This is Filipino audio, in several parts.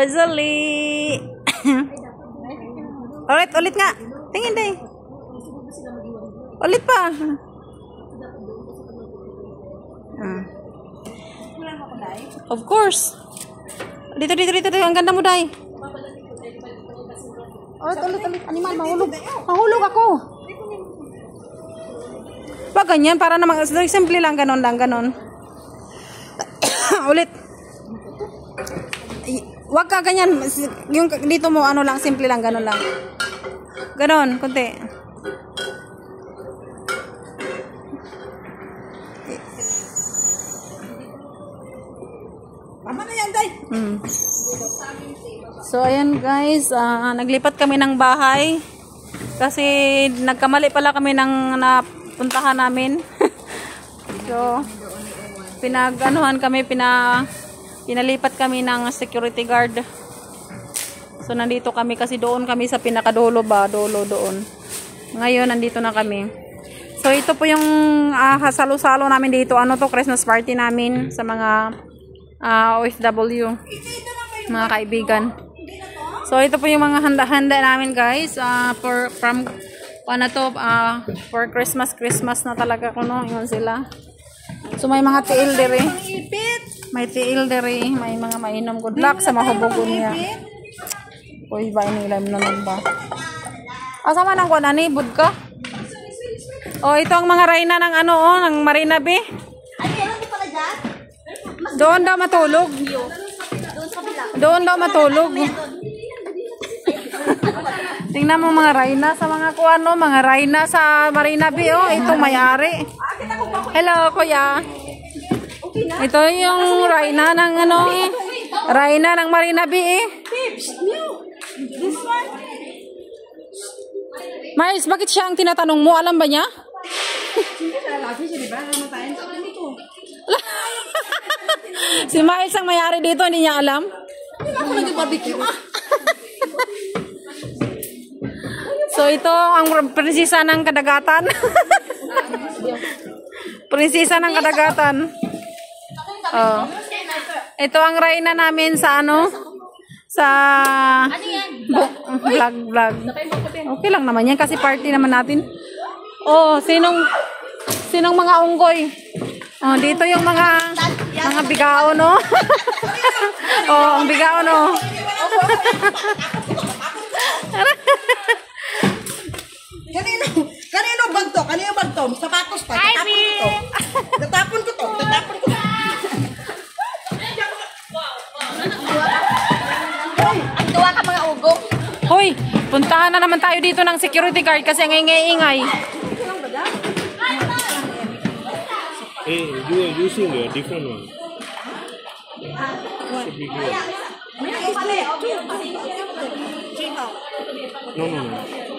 Rosalie. Ulit nga. Tingin day. Ulit pa. Of course. Dito. Ang ganda mo, day. Ulit. Animal, mahulog. Mahulog ako. Pag ganyan, para naman, simple lang, ganon. Ulit. Wag ka ganyan. Yung dito mo, ano lang, simple lang, ganon lang. Ganon, konti. Tama na yan, day. So, ayan guys, naglipat kami ng bahay. Kasi nagkamali pala kami ng napuntahan namin. So, pinalipat kami ng security guard. So, nandito kami kasi doon kami sa pinakadulo dulo doon. Ngayon, nandito na kami. So, ito po yung salo-salo namin dito. Ano to, Christmas party namin sa mga OFW, mga kaibigan. So, ito po yung mga handa-handa namin guys. For Christmas na talaga kuno. Yun sila. So, may mga tiil dere. May tiil dere. May mga mainom. Good luck sa mahubogon niya. Uy, ba inilam naman ba? Asama nang kuwan ani, budka? Oh, ito ang mga reyna ng ng Marina Bay. Doon daw matulog. Tingnan mo mga reyna sa mga mga reyna sa Marina Bay. Oh, itong may-ari. Hello, kuya. Ito yung reyna ng reyna ng Marina Bay eh. This one? Miles, bakit siya ang tinatanong mo? Alam ba niya? Si Miles ang mayari dito, hindi niya alam. Hindi ako nag-barbecue. So ito ang prinsesa ng kadagatan. Prinsesa ng kadagatan. Oh. Ito ang reyna namin sa sa vlog. Okay lang naman yan kasi party naman natin. Oh, sinong mga unggoy? Oh, dito yung mga bigao, no? Oh, ang bigao, no? Kanino bag to? Sapatos pa. Tatapon ko to. Tuwa ka mga ugong. Hoy, puntahan na naman tayo dito ng security guard kasi ang ingay-ingay. Hey, you are using a different one. Should be good. No.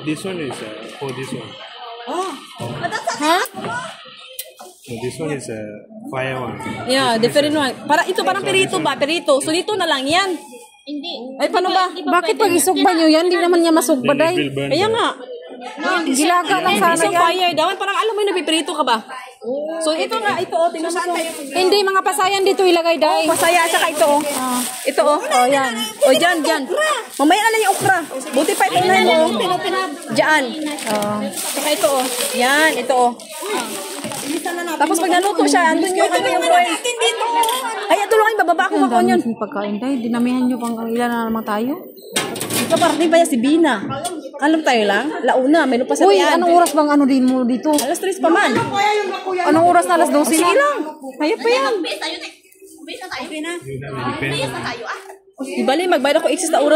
This one is for this one. Huh? No, this one is fire one. Yeah, different one. Ito parang perito ba? Perito. So dito na lang yan. Hindi. Ay, paano ba? Bakit pag isugba nyo yan? Hindi naman niya masugba, Then it day. will burn. Kaya nga. Gilaga lang sana So yan. fire daw. Parang alam mo yung napiprito ka ba? So ito nga, ito o. Tingnan mo ito. Hindi, mga pasayan dito ilagay, day. Pasaya, saka ito o. Ito o. Oh, yan. O, dyan. Mamaya na lang yung okra. Buti pa ito na mo. Dyan. Oh. Saka ito o. Yan, ito o. Tapos pag naluto siya, andun yung oil. Ay, ito lang yung bababa ko Ang yun. dami pagkain, day. Dinamihan nyo pang ilan na naman tayo. Ito parang ba yan si Bina? Alam tayo lang? Launa, may lupa sa Uy, tiyan. anong oras bang din mo dito? Alas 3 pa man. Anong oras na? Alas 12 na? lang. Hayop pa yan. Base tayo. Base na tayo. Depends. Base na tayo. Ibali, magbayad ako 6 na oras.